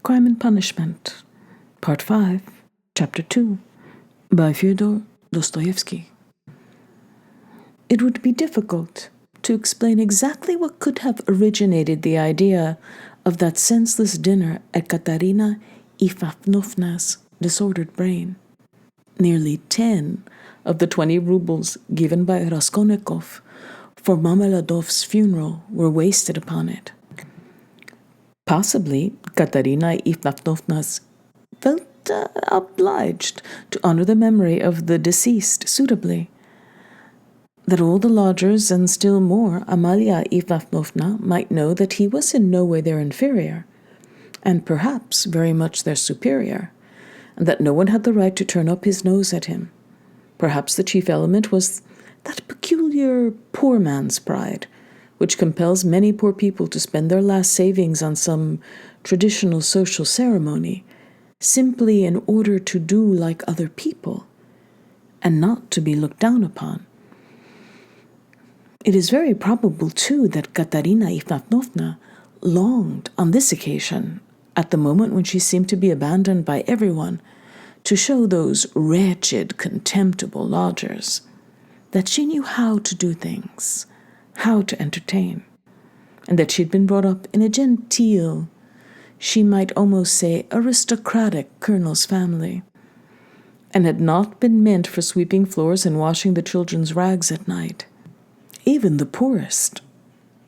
Crime and Punishment, Part 5, Chapter 2, by Fyodor Dostoevsky. It would be difficult to explain exactly what could have originated the idea of that senseless dinner at Katerina Ivanovna's disordered brain. Nearly 10 of the 20 roubles given by Raskolnikov for Mamaladov's funeral were wasted upon it. Possibly Katerina Ivanovna felt obliged to honor the memory of the deceased suitably, that all the lodgers, and still more Amalia Ivanovna, might know that he was in no way their inferior, and perhaps very much their superior, and that no one had the right to turn up his nose at him. Perhaps the chief element was that peculiar poor man's pride, which compels many poor people to spend their last savings on some traditional social ceremony, simply in order to do like other people, and not to be looked down upon. It is very probable, too, that Katerina Ivanovna longed on this occasion, at the moment when she seemed to be abandoned by everyone, to show those wretched, contemptible lodgers that she knew how to do things, how to entertain, and that she had been brought up in a genteel, she might almost say aristocratic colonel's family, and had not been meant for sweeping floors and washing the children's rags at night. Even the poorest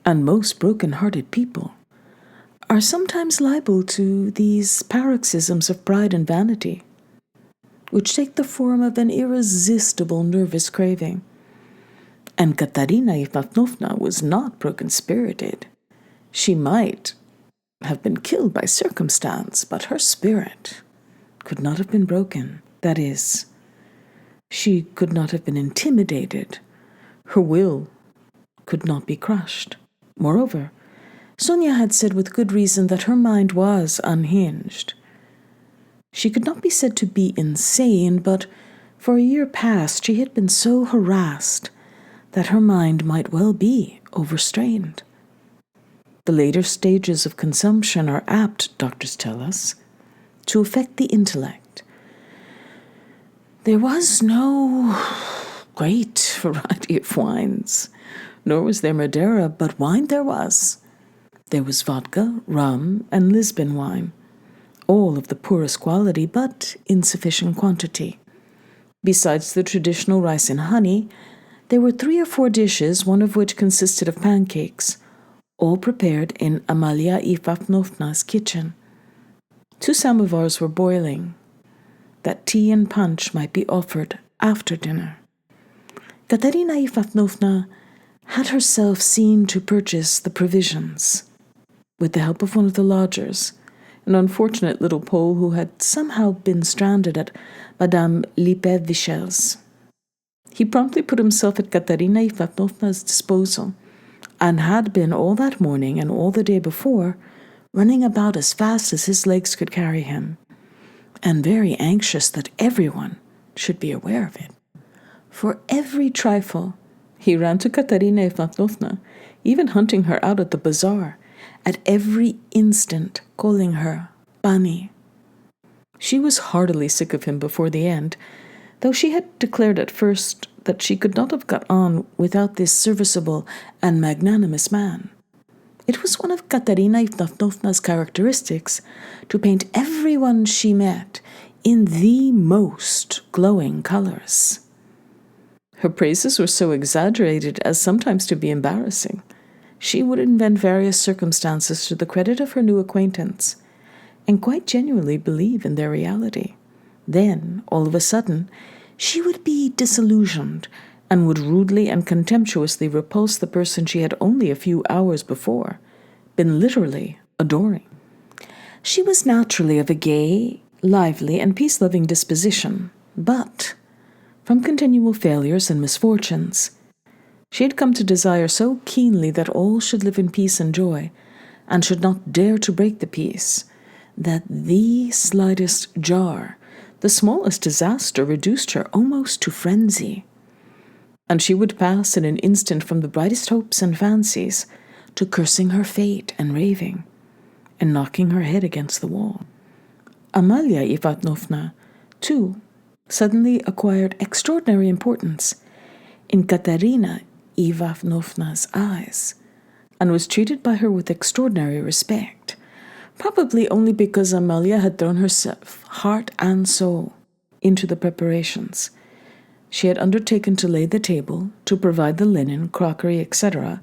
and most broken-hearted people are sometimes liable to these paroxysms of pride and vanity, which take the form of an irresistible nervous craving. And Katerina Ivanovna was not broken-spirited. She might have been killed by circumstance, but her spirit could not have been broken. That is, she could not have been intimidated. Her will could not be crushed. Moreover, Sonia had said with good reason that her mind was unhinged. She could not be said to be insane, but for a year past she had been so harassed that her mind might well be overstrained. The later stages of consumption are apt, doctors tell us, to affect the intellect. There was no great variety of wines, nor was there Madeira, but wine there was. There was vodka, rum, and Lisbon wine, all of the poorest quality, but insufficient quantity. Besides the traditional rice and honey, there were 3 or 4 dishes, one of which consisted of pancakes, all prepared in Amalia Ivanovna's kitchen. 2 samovars were boiling, that tea and punch might be offered after dinner. Katerina Ivanovna had herself seen to purchase the provisions, with the help of one of the lodgers, an unfortunate little Pole who had somehow been stranded at Madame Lipevichel's. He promptly put himself at Katerina Ivanovna's disposal, and had been all that morning and all the day before running about as fast as his legs could carry him, and very anxious that everyone should be aware of it. For every trifle, he ran to Katerina Ivanovna, even hunting her out at the bazaar, at every instant calling her Pani. She was heartily sick of him before the end, though she had declared at first that she could not have got on without this serviceable and magnanimous man. It was one of Katerina Ivanovna's characteristics to paint everyone she met in the most glowing colors. Her praises were so exaggerated as sometimes to be embarrassing. She would invent various circumstances to the credit of her new acquaintance, and quite genuinely believe in their reality. Then, all of a sudden, she would be disillusioned, and would rudely and contemptuously repulse the person she had only a few hours before been literally adoring. She was naturally of a gay, lively, and peace-loving disposition, but from continual failures and misfortunes, she had come to desire so keenly that all should live in peace and joy, and should not dare to break the peace, that the slightest jar, the smallest disaster, reduced her almost to frenzy. And she would pass in an instant from the brightest hopes and fancies to cursing her fate and raving. and knocking her head against the wall. Amalia Ivanovna, too, suddenly acquired extraordinary importance in Katerina Ivanovna's eyes, and was treated by her with extraordinary respect, probably only because Amalia had thrown herself, heart and soul, into the preparations. She had undertaken to lay the table, to provide the linen, crockery, etc.,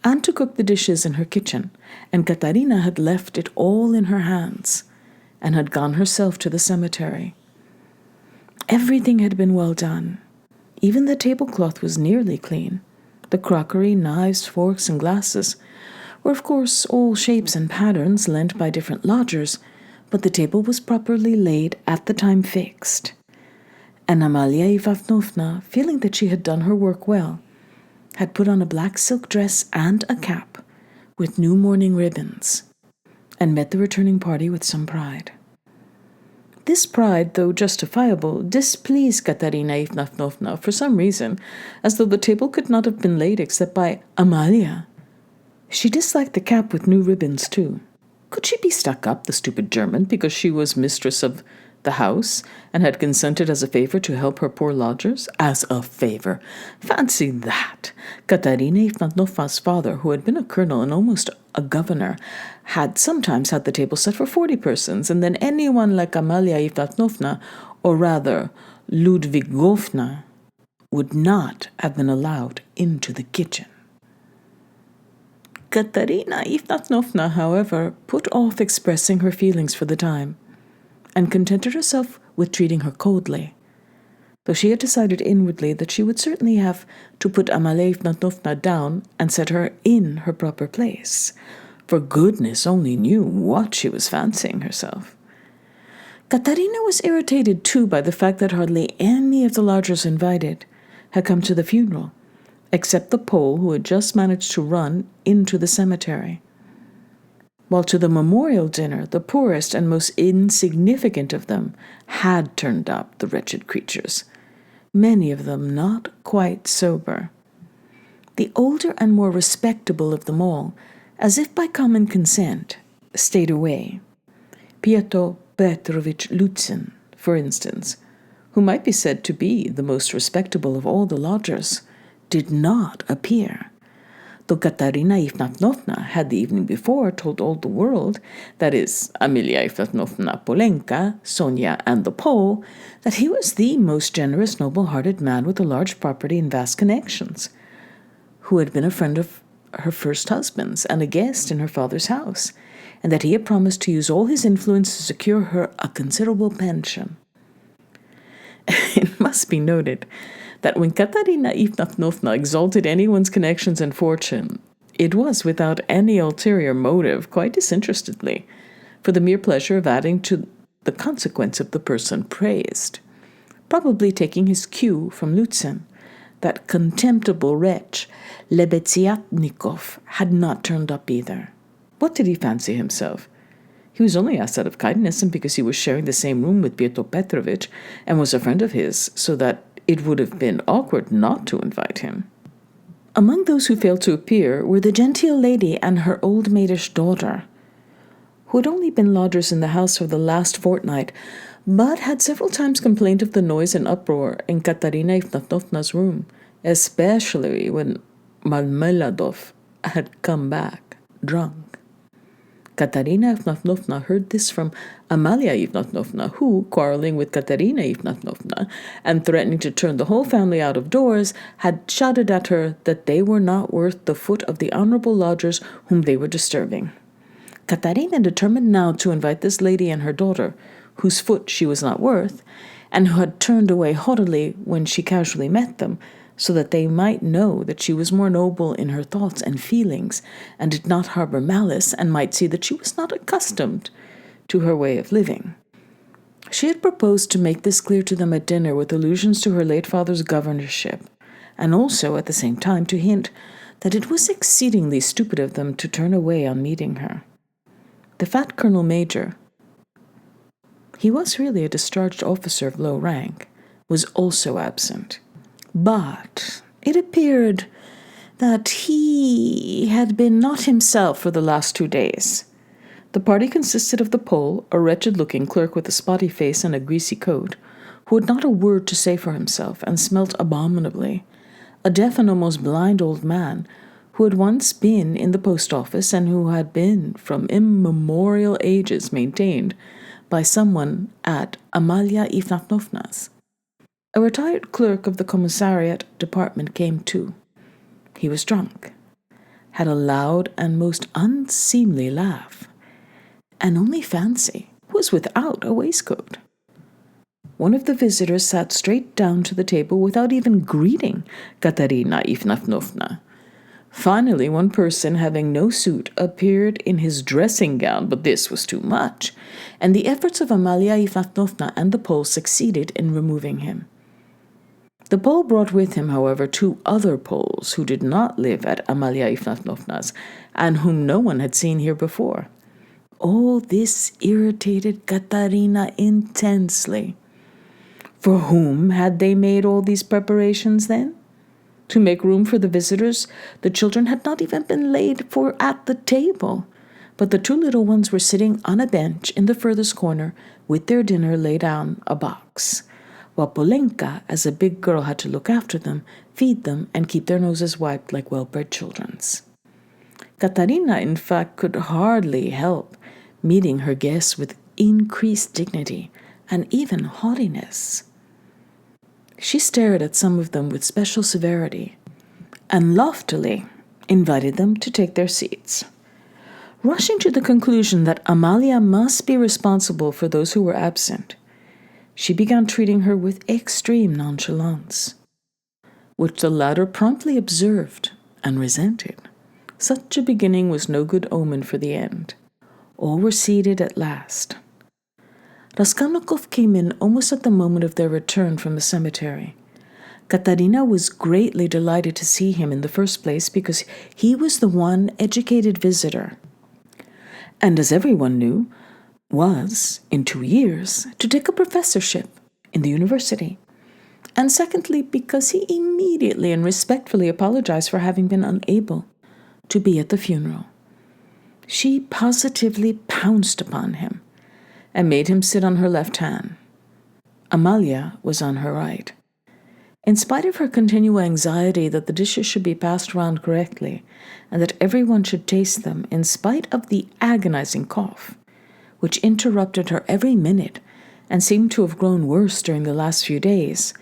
and to cook the dishes in her kitchen, and Katerina had left it all in her hands, and had gone herself to the cemetery. Everything had been well done. Even the tablecloth was nearly clean. The crockery, knives, forks, and glasses were, of course, all shapes and patterns lent by different lodgers, but the table was properly laid at the time fixed. And Amalia Ivanovna, feeling that she had done her work well, had put on a black silk dress and a cap with new mourning ribbons, and met the returning party with some pride. This pride, though justifiable, displeased Katerina Ivanovna for some reason, as though the table could not have been laid except by Amalia. She disliked the cap with new ribbons, too. Could she be stuck up, the stupid German, because she was mistress of the house and had consented as a favor to help her poor lodgers? As a favor! Fancy that! Katerina Ivanovna's father, who had been a colonel and almost a governor, had sometimes had the table set for 40 persons, and then anyone like Amalia Ivanovna, or rather Ludvigovna, would not have been allowed into the kitchen. Katerina Ivanovna, however, put off expressing her feelings for the time, and contented herself with treating her coldly, though she had decided inwardly that she would certainly have to put Amalia Ivanovna down and set her in her proper place, for goodness only knew what she was fancying herself. Katerina was irritated too by the fact that hardly any of the lodgers invited had come to the funeral, except the Pole who had just managed to run into the cemetery, while to the memorial dinner the poorest and most insignificant of them had turned up, the wretched creatures, many of them not quite sober. The older and more respectable of them all, as if by common consent, stayed away. Fyodor Petrovich Lutzen, for instance, who might be said to be the most respectable of all the lodgers, did not appear, though Katerina Ivanovna had the evening before told all the world, that is, Amalia Ivanovna Polenka, Sonia, and the Pole, that he was the most generous, noble-hearted man with a large property and vast connections, who had been a friend of her first husband's and a guest in her father's house, and that he had promised to use all his influence to secure her a considerable pension. It must be noted that when Katerina Ivanovna exalted anyone's connections and fortune, it was without any ulterior motive, quite disinterestedly, for the mere pleasure of adding to the consequence of the person praised, probably taking his cue from Lutzen. That contemptible wretch, Lebeziatnikov, had not turned up either. What did he fancy himself? He was only asked out of kindness and because he was sharing the same room with Fyodor Petrovich and was a friend of his, so that it would have been awkward not to invite him. Among those who failed to appear were the genteel lady and her old maidish daughter, who had only been lodgers in the house for the last fortnight, but had several times complained of the noise and uproar in Katerina Ivanovna's room, especially when Marmeladov had come back drunk. Katerina Ivanovna heard this from Amalia Ivanovna, who, quarreling with Katerina Ivanovna and threatening to turn the whole family out of doors, had shouted at her that they were not worth the foot of the honorable lodgers whom they were disturbing. Katerina determined now to invite this lady and her daughter, whose foot she was not worth, and who had turned away haughtily when she casually met them, so that they might know that she was more noble in her thoughts and feelings, and did not harbor malice, and might see that she was not accustomed to her way of living. She had proposed to make this clear to them at dinner with allusions to her late father's governorship, and also, at the same time, to hint that it was exceedingly stupid of them to turn away on meeting her. The fat Colonel Major, he was really a discharged officer of low rank, was also absent. But it appeared that he had been not himself for the last 2 days. The party consisted of the Pole, a wretched-looking clerk with a spotty face and a greasy coat, who had not a word to say for himself and smelt abominably, a deaf and almost blind old man who had once been in the post office and who had been from immemorial ages maintained by someone at Amalia Ifnatovna's. A retired clerk of the commissariat department came too. He was drunk, had a loud and most unseemly laugh, and only fancy was without a waistcoat. One of the visitors sat straight down to the table without even greeting Katerina Ifnatovna. Finally, one person having no suit appeared in his dressing gown, but this was too much, and the efforts of Amalia Ifnatovna and the Pole succeeded in removing him. The Pole brought with him, however, 2 other Poles who did not live at Amalia Ifnatovna's and whom no one had seen here before. All this irritated Katerina intensely. For whom had they made all these preparations then? To make room for the visitors, the children had not even been laid for at the table, but the 2 little ones were sitting on a bench in the furthest corner with their dinner laid on a box, while Polenka, as a big girl, had to look after them, feed them, and keep their noses wiped like well-bred children's. Katerina, in fact, could hardly help meeting her guests with increased dignity and even haughtiness. She stared at some of them with special severity and loftily invited them to take their seats. Rushing to the conclusion that Amalia must be responsible for those who were absent, she began treating her with extreme nonchalance, which the latter promptly observed and resented. Such a beginning was no good omen for the end. All were seated at last. Raskolnikov came in almost at the moment of their return from the cemetery. Katerina was greatly delighted to see him in the first place because he was the one educated visitor, and as everyone knew, was, in 2 years, to take a professorship in the university, and secondly because he immediately and respectfully apologized for having been unable to be at the funeral. She positively pounced upon him and made him sit on her left hand. Amalia was on her right. In spite of her continual anxiety that the dishes should be passed around correctly and that everyone should taste them, in spite of the agonizing cough, which interrupted her every minute and seemed to have grown worse during the last few days,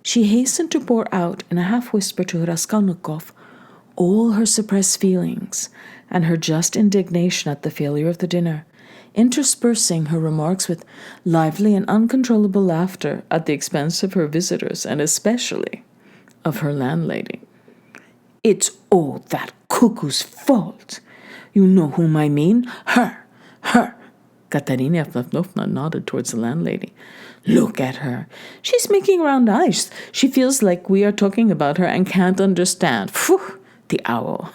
she hastened to pour out in a half-whisper to Raskolnikov all her suppressed feelings and her just indignation at the failure of the dinner, interspersing her remarks with lively and uncontrollable laughter at the expense of her visitors and especially of her landlady. "It's all that cuckoo's fault. You know whom I mean? Her. Katerina Ifnatovna nodded towards the landlady. "Look at her. She's making round eyes. She feels like we are talking about her and can't understand. Phew, the owl.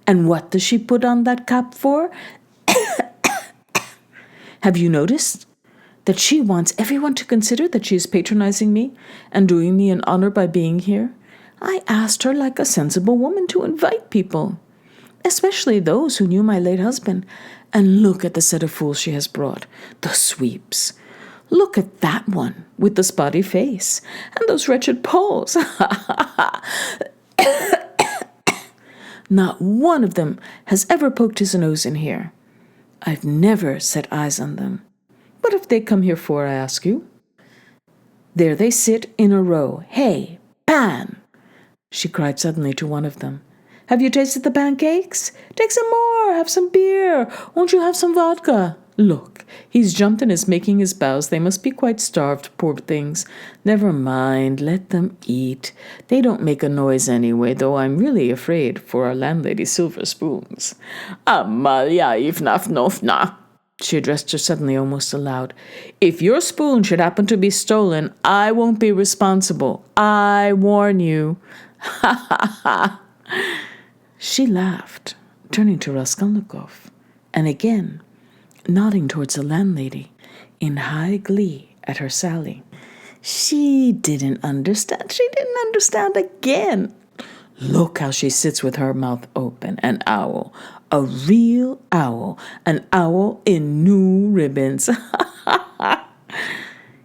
And what does she put on that cap for? Have you noticed that she wants everyone to consider that she is patronizing me and doing me an honor by being here? I asked her like a sensible woman to invite people, especially those who knew my late husband. And look at the set of fools she has brought, the sweeps. Look at that one with the spotty face and those wretched Poles. Not one of them has ever poked his nose in here. I've never set eyes on them. What have they come here for, I ask you? There they sit in a row. Hey, Pan!" she cried suddenly to one of them. "Have you tasted the pancakes? Take some more. Have some beer. Won't you have some vodka? Look, he's jumped and is making his bows. They must be quite starved, poor things. Never mind, let them eat. They don't make a noise anyway, though I'm really afraid for our landlady's silver spoons. Amalia Ifnatovna," she addressed her suddenly almost aloud, "if your spoon should happen to be stolen, I won't be responsible. I warn you." Ha ha ha. She laughed, turning to Raskolnikov, and again nodding towards the landlady in high glee at her sally. She didn't understand. She didn't understand again. Look how she sits with her mouth open. An owl. A real owl. An owl in new ribbons.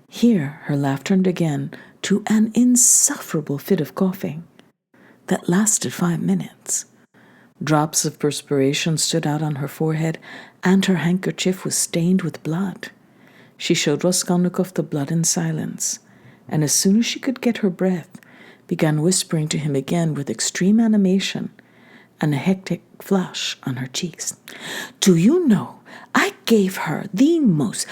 Here her laugh turned again to an insufferable fit of coughing that lasted 5 minutes. Drops of perspiration stood out on her forehead, and her handkerchief was stained with blood. She showed Raskolnikov the blood in silence, and as soon as she could get her breath, began whispering to him again with extreme animation and a hectic flush on her cheeks. Do you know, I gave her the most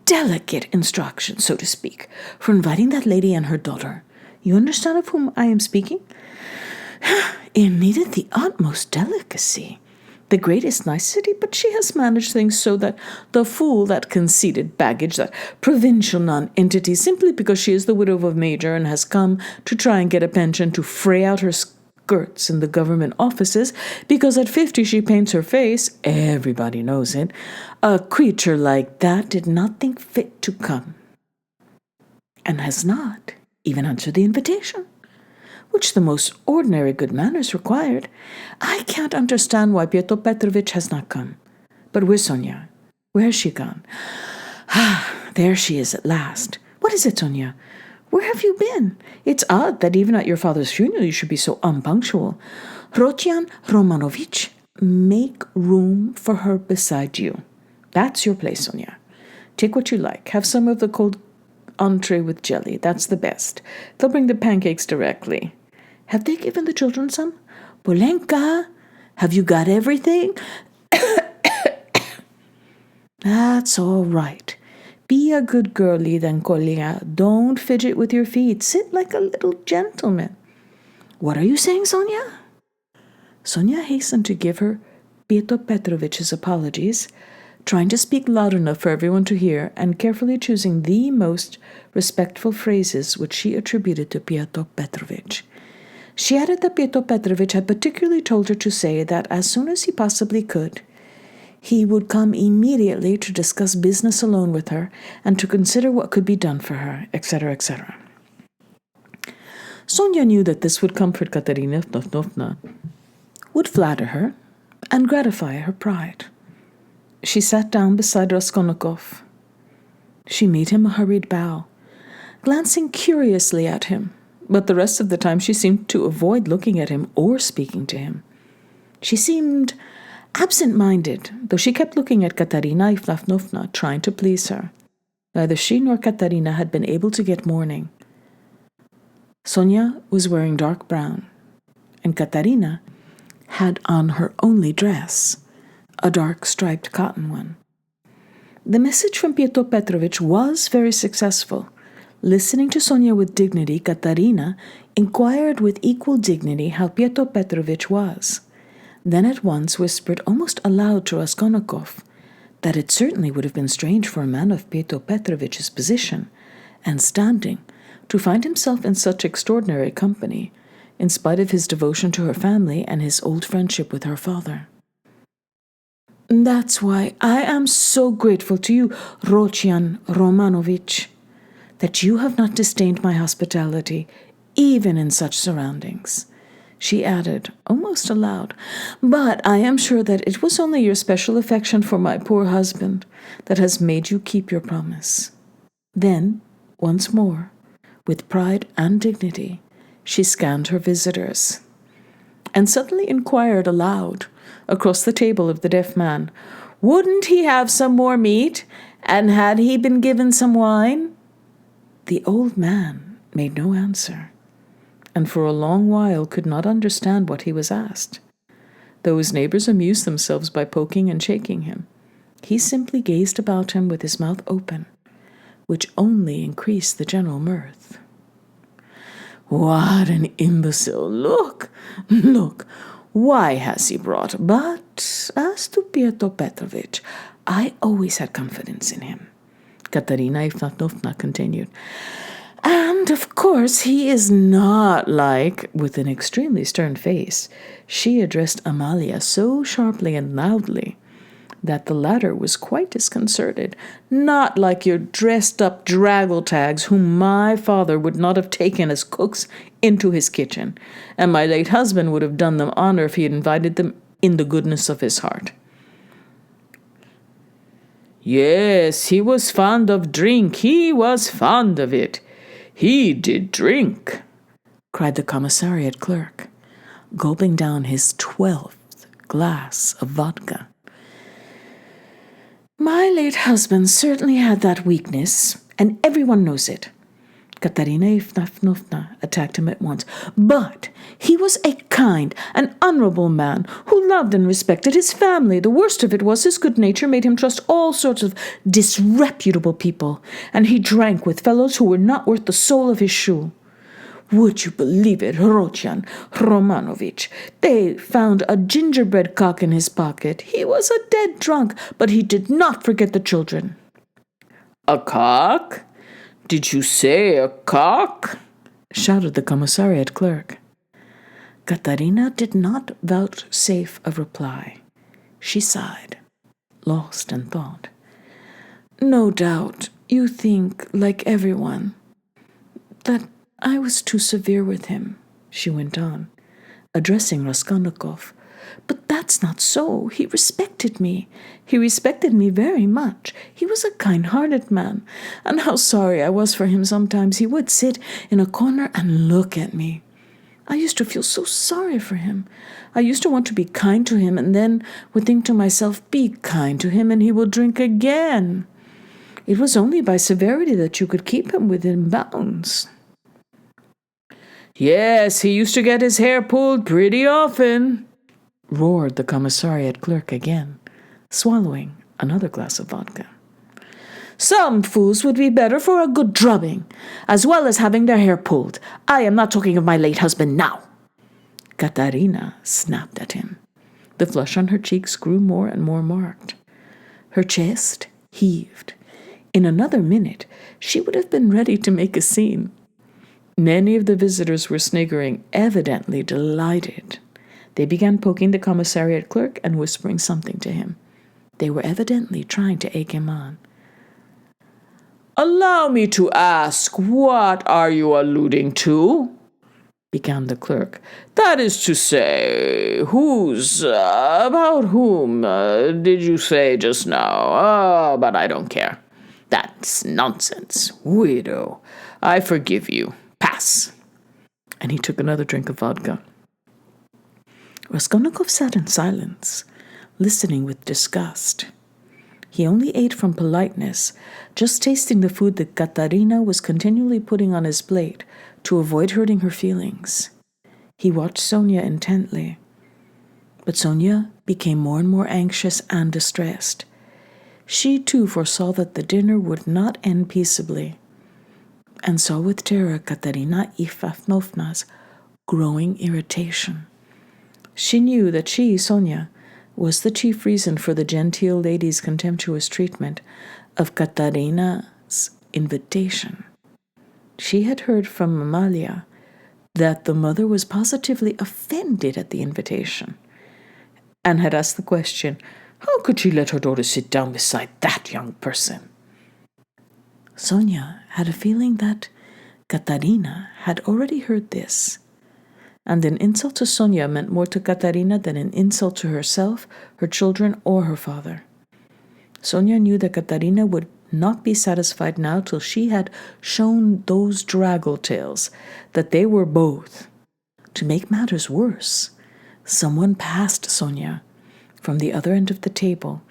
delicate instructions, so to speak, for inviting that lady and her daughter. You understand of whom I am speaking? It needed the utmost delicacy, the greatest nicety, but she has managed things so that the fool, that conceited baggage, that provincial non-entity, simply because she is the widow of a major and has come to try and get a pension to fray out her skirts in the government offices, because at 50 she paints her face, everybody knows it, a creature like that did not think fit to come, and has not even answered the invitation, which the most ordinary good manners required. I can't understand why Pyotr Petrovitch has not come. But where's Sonia? Where has she gone? There she is at last. What is it, Sonia? Where have you been? It's odd that even at your father's funeral you should be so unpunctual. Rodion Romanovich, make room for her beside you. That's your place, Sonia. Take what you like. Have some of the cold entree with jelly. That's the best. They'll bring the pancakes directly. Have they given the children some? Polenka, have you got everything? That's all right. Be a good girlie, then, Kolya. Don't fidget with your feet. Sit like a little gentleman. What are you saying, Sonia? Sonia hastened to give her Pyotr Petrovitch's apologies, trying to speak loud enough for everyone to hear, and carefully choosing the most respectful phrases which she attributed to Pyotr Petrovitch. She added that Pyotr Petrovitch had particularly told her to say that as soon as he possibly could, he would come immediately to discuss business alone with her and to consider what could be done for her, etc., etc. Sonia knew that this would comfort Katerina Ivanovna, would flatter her, and gratify her pride. She sat down beside Raskolnikov. She made him a hurried bow, glancing curiously at him, but the rest of the time she seemed to avoid looking at him or speaking to him. She seemed absent-minded, though she kept looking at Katerina Ivanovna, trying to please her. Neither she nor Katerina had been able to get mourning. Sonia was wearing dark brown, and Katerina had on her only dress, a dark striped cotton one. The message from Pyotr Petrovitch was very successful. Listening to Sonia with dignity, Katerina inquired with equal dignity how Pyotr Petrovitch was, then at once whispered almost aloud to Raskolnikov that it certainly would have been strange for a man of Pyotr Petrovitch's position and standing to find himself in such extraordinary company, in spite of his devotion to her family and his old friendship with her father. That's why I am so grateful to you, Rodion Romanovich, that you have not disdained my hospitality, even in such surroundings, she added, almost aloud. But I am sure that it was only your special affection for my poor husband that has made you keep your promise. Then, once more, with pride and dignity, she scanned her visitors, and suddenly inquired aloud, across the table of the deaf man, wouldn't he have some more meat, and had he been given some wine? The old man made no answer, and for a long while could not understand what he was asked. Though his neighbors amused themselves by poking and shaking him, he simply gazed about him with his mouth open, which only increased the general mirth. What an imbecile! Look, look! Why has he brought? But as to Pyotr Petrovitch, I always had confidence in him, Katerina Ivanovna continued. And, of course, he is not like, with an extremely stern face, she addressed Amalia so sharply and loudly, that the latter was quite disconcerted. "Not like your dressed-up draggle-tags whom my father would not have taken as cooks into his kitchen, and my late husband would have done them honor if he had invited them in the goodness of his heart." "Yes, he was fond of drink, he was fond of it. He did drink," cried the commissariat clerk, gulping down his 12th glass of vodka. "My late husband certainly had that weakness, and everyone knows it." Katerina Ivanovna attacked him at once. "But he was a kind and honorable man who loved and respected his family. The worst of it was his good nature made him trust all sorts of disreputable people, and he drank with fellows who were not worth the sole of his shoe. Would you believe it, Rodion Romanovich? They found a gingerbread cock in his pocket. He was a dead drunk, but he did not forget the children." "A cock? Did you say a cock?" shouted the commissariat clerk. Katerina did not vouchsafe a reply. She sighed, lost in thought. "No doubt you think, like everyone, that I was too severe with him," she went on, addressing Raskolnikov. "But that's not so. He respected me. He respected me very much. He was a kind-hearted man. And how sorry I was for him sometimes. He would sit in a corner and look at me. I used to feel so sorry for him. I used to want to be kind to him, and then would think to myself, be kind to him and he will drink again. It was only by severity that you could keep him within bounds." "Yes, he used to get his hair pulled pretty often," roared the commissariat clerk again, swallowing another glass of vodka. "Some fools would be better for a good drubbing, as well as having their hair pulled. I am not talking of my late husband now." Katerina snapped at him. The flush on her cheeks grew more and more marked. Her chest heaved. In another minute, she would have been ready to make a scene. Many of the visitors were sniggering, evidently delighted. They began poking the commissariat clerk and whispering something to him. They were evidently trying to egg him on. "Allow me to ask, what are you alluding to?" began the clerk. "That is to say, about whom did you say just now? Oh, but I don't care. That's nonsense. Widow, I forgive you. Pass." And he took another drink of vodka. Raskolnikov sat in silence, listening with disgust. He only ate from politeness, just tasting the food that Katerina was continually putting on his plate to avoid hurting her feelings. He watched Sonia intently, but Sonia became more and more anxious and distressed. She too foresaw that the dinner would not end peaceably, and saw with terror Katerina Ivanovna's growing irritation. She knew that she, Sonia, was the chief reason for the genteel lady's contemptuous treatment of Katerina's invitation. She had heard from Amalia that the mother was positively offended at the invitation, and had asked the question, how could she let her daughter sit down beside that young person? Sonia had a feeling that Katerina had already heard this, and an insult to Sonia meant more to Katerina than an insult to herself, her children, or her father. Sonia knew that Katerina would not be satisfied now till she had shown those draggle-tails that they were both. To make matters worse, someone passed Sonia, from the other end of the table,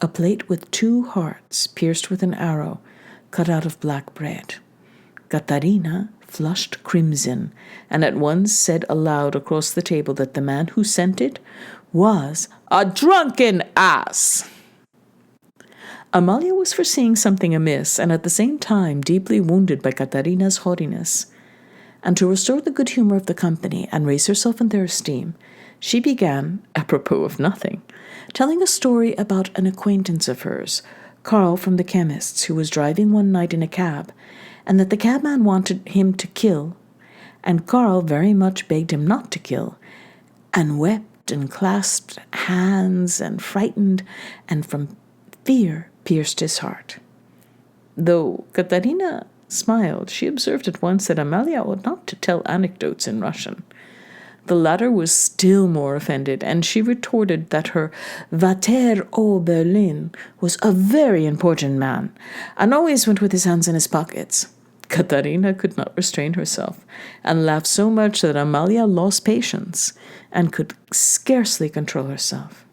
a plate with 2 hearts pierced with an arrow, cut out of black bread. Katerina flushed crimson, and at once said aloud across the table that the man who sent it was a drunken ass. Amalia was foreseeing something amiss, and at the same time deeply wounded by Katerina's haughtiness. And to restore the good humor of the company and raise herself in their esteem, she began, apropos of nothing, telling a story about an acquaintance of hers, Karl from the chemist's, who was driving one night in a cab, and that the cabman wanted him to kill, and Karl very much begged him not to kill, and wept and clasped hands and frightened, and from fear pierced his heart. Though Katerina smiled, she observed at once that Amalia ought not to tell anecdotes in Russian. The latter was still more offended, and she retorted that her Vater Oberlin was a very important man, and always went with his hands in his pockets. Katerina could not restrain herself, and laughed so much that Amalia lost patience, and could scarcely control herself.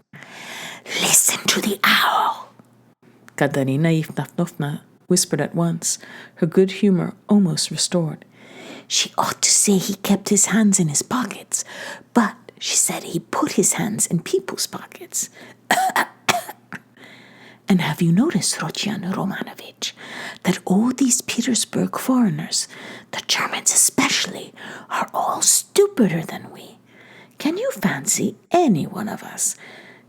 "Listen to the owl!" Katerina Ivanovna whispered at once, her good humor almost restored. "She ought to say he kept his hands in his pockets, but she said he put his hands in people's pockets." "And have you noticed, Rodion Romanovich, that all these Petersburg foreigners, the Germans especially, are all stupider than we? Can you fancy any one of us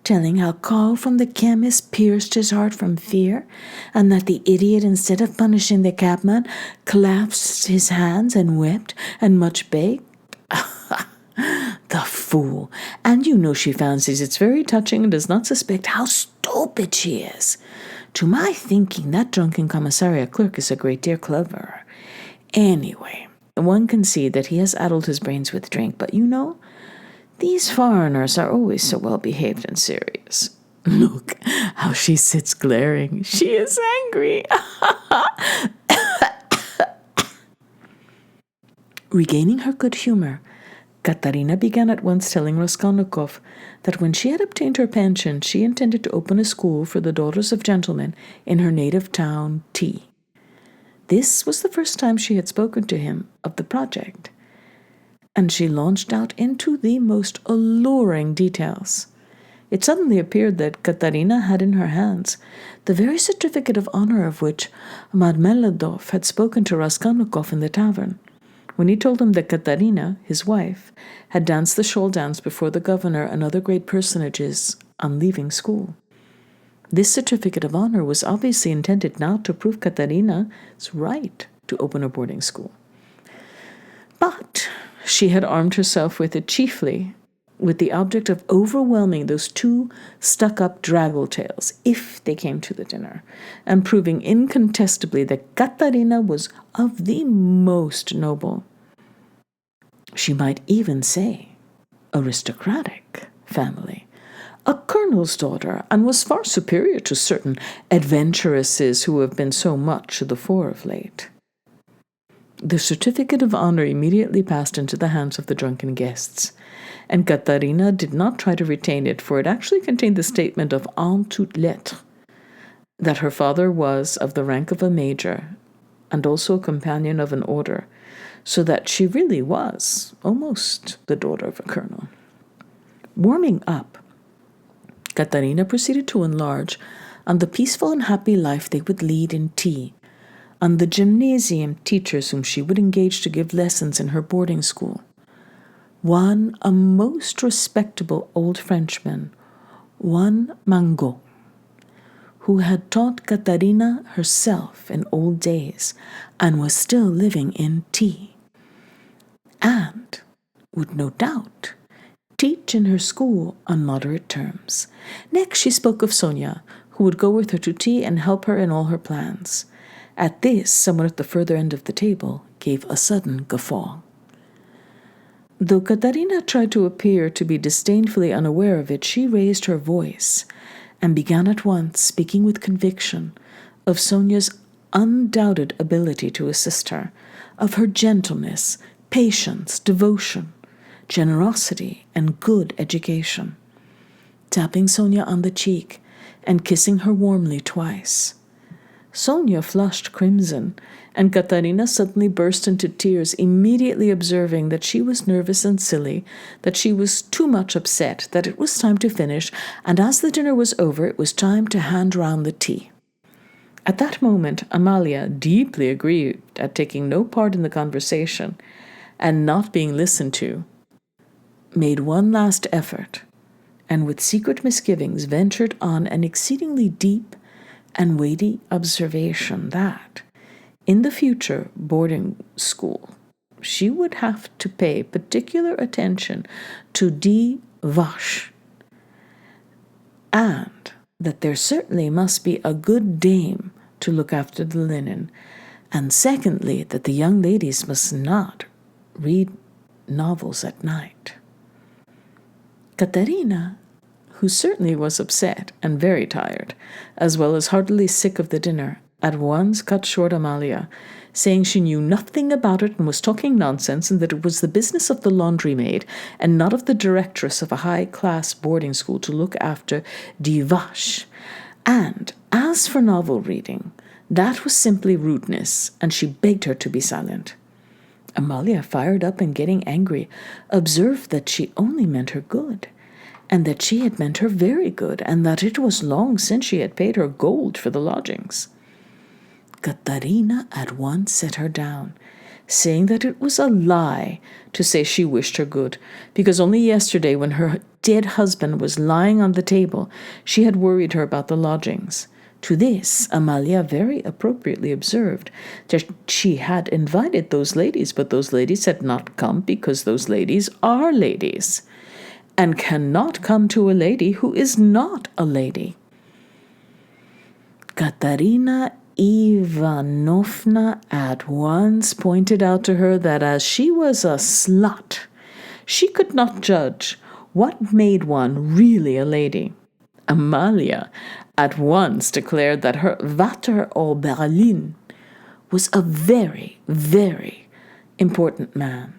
telling how Karl from the chemist pierced his heart from fear, and that the idiot, instead of punishing the cabman, clasped his hands and wept and much begged? The fool! And you know she fancies it's very touching and does not suspect how stupid she is. To my thinking, that drunken commissariat clerk is a great deal cleverer. Anyway, one can see that he has addled his brains with drink, but you know, these foreigners are always so well behaved and serious. Look how she sits glaring. She is angry." Regaining her good humor, Katerina began at once telling Raskolnikov that when she had obtained her pension, she intended to open a school for the daughters of gentlemen in her native town, T. This was the first time she had spoken to him of the project, and she launched out into the most alluring details. It suddenly appeared that Katerina had in her hands the very certificate of honor of which Marmeladov had spoken to Raskolnikov in the tavern, when he told him that Katerina, his wife, had danced the shawl dance before the governor and other great personages on leaving school. This certificate of honor was obviously intended now to prove Katerina's right to open a boarding school. But she had armed herself with it chiefly with the object of overwhelming those two stuck-up draggle-tails if they came to the dinner, and proving incontestably that Katerina was of the most noble, she might even say aristocratic, family, a colonel's daughter, and was far superior to certain adventuresses who have been so much to the fore of late. The certificate of honor immediately passed into the hands of the drunken guests, and Katerina did not try to retain it, for it actually contained the statement of en toutes lettres that her father was of the rank of a major and also a companion of an order, so that she really was almost the daughter of a colonel. Warming up, Katerina proceeded to enlarge on the peaceful and happy life they would lead in T, on the gymnasium teachers whom she would engage to give lessons in her boarding school. One, a most respectable old Frenchman, one Mangot, who had taught Katerina herself in old days and was still living in T, and would no doubt teach in her school on moderate terms. Next she spoke of Sonia, who would go with her to T and help her in all her plans. At this, someone at the further end of the table gave a sudden guffaw. Though Katerina tried to appear to be disdainfully unaware of it, she raised her voice and began at once, speaking with conviction, of Sonia's undoubted ability to assist her, of her gentleness, patience, devotion, generosity, and good education, tapping Sonia on the cheek and kissing her warmly twice. Sonia flushed crimson, and Katerina suddenly burst into tears, immediately observing that she was nervous and silly, that she was too much upset, that it was time to finish, and as the dinner was over, it was time to hand round the tea. At that moment, Amalia, deeply aggrieved at taking no part in the conversation and not being listened to, made one last effort, and with secret misgivings ventured on an exceedingly deep and weighty observation that, in the future boarding school, she would have to pay particular attention to D. wash, and that there certainly must be a good dame to look after the linen, and secondly, that the young ladies must not read novels at night. Katerina, who certainly was upset and very tired, as well as heartily sick of the dinner, at once cut short Amalia, saying she knew nothing about it and was talking nonsense, and that it was the business of the laundry maid and not of the directress of a high-class boarding school to look after die Wasch. And as for novel reading, that was simply rudeness, and she begged her to be silent. Amalia, fired up and getting angry, observed that she only meant her good, and that she had meant her very good, and that it was long since she had paid her gold for the lodgings. Katerina at once set her down, saying that it was a lie to say she wished her good, because only yesterday, when her dead husband was lying on the table, she had worried her about the lodgings. To this, Amalia very appropriately observed that she had invited those ladies, but those ladies had not come because those ladies are ladies, and cannot come to a lady who is not a lady. Katerina Ivanovna at once pointed out to her that as she was a slut, she could not judge what made one really a lady. Amalia at once declared that her Vater au Berlin was a very, very important man,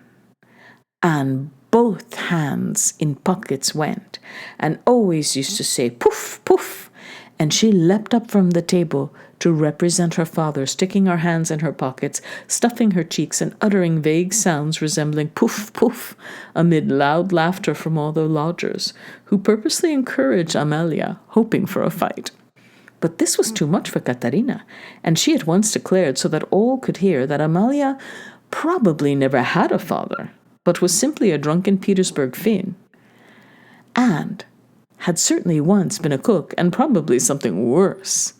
and both hands in pockets went, and always used to say, "Poof, poof," and she leapt up from the table to represent her father, sticking her hands in her pockets, stuffing her cheeks, and uttering vague sounds resembling "poof, poof," amid loud laughter from all the lodgers, who purposely encouraged Amalia, hoping for a fight. But this was too much for Katerina, and she at once declared, so that all could hear, that Amalia probably never had a father, but was simply a drunken Petersburg Finn, and had certainly once been a cook, and probably something worse.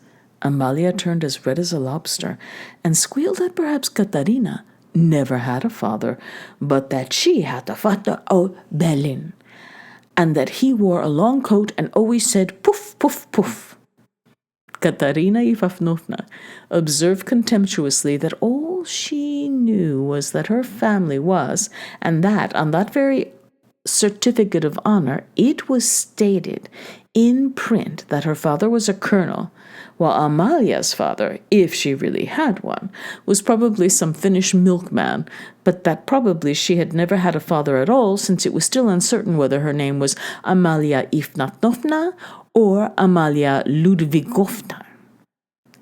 Amalia turned as red as a lobster, and squealed that perhaps Katerina never had a father, but that she had a Vater au Berlin, and that he wore a long coat and always said "poof, poof, poof." Katerina Ivanovna observed contemptuously that all she knew was that her family was, and that on that very certificate of honor it was stated in print that her father was a colonel, while Amalia's father, if she really had one, was probably some Finnish milkman, but that probably she had never had a father at all, since it was still uncertain whether her name was Amalia Ivanovna or Amalia Ludvigovna.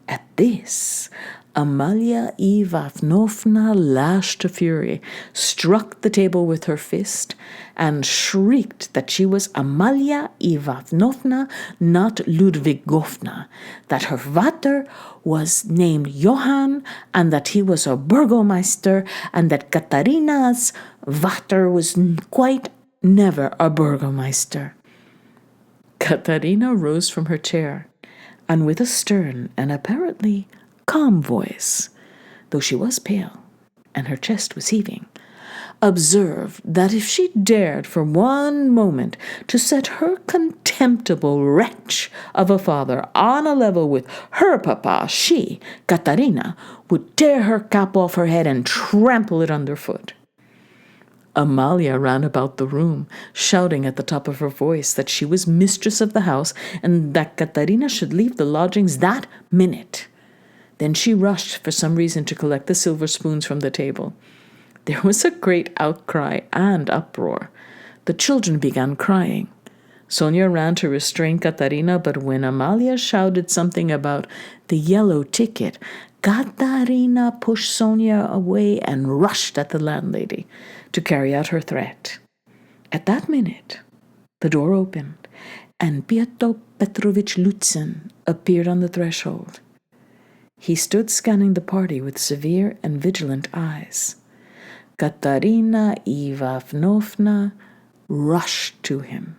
At this, Amalia Ivanovna lashed to fury, struck the table with her fist, and shrieked that she was Amalia Ivanovna, not Ludvigovna, that her Vater was named Johann, and that he was a burgomeister, and that Katerina's Vater was quite never a burgomeister. Katerina rose from her chair, and with a stern and apparently calm voice, though she was pale and her chest was heaving, observed that if she dared for one moment to set her contemptible wretch of a father on a level with her papa, she, Katerina, would tear her cap off her head and trample it underfoot. Amalia ran about the room, shouting at the top of her voice that she was mistress of the house and that Katerina should leave the lodgings that minute. Then she rushed, for some reason, to collect the silver spoons from the table. There was a great outcry and uproar. The children began crying. Sonia ran to restrain Katerina, but when Amalia shouted something about the yellow ticket, Katerina pushed Sonia away and rushed at the landlady to carry out her threat. At that minute, the door opened, and Pyotr Petrovich Lutzen appeared on the threshold. He stood scanning the party with severe and vigilant eyes. Katerina Ivanovna rushed to him.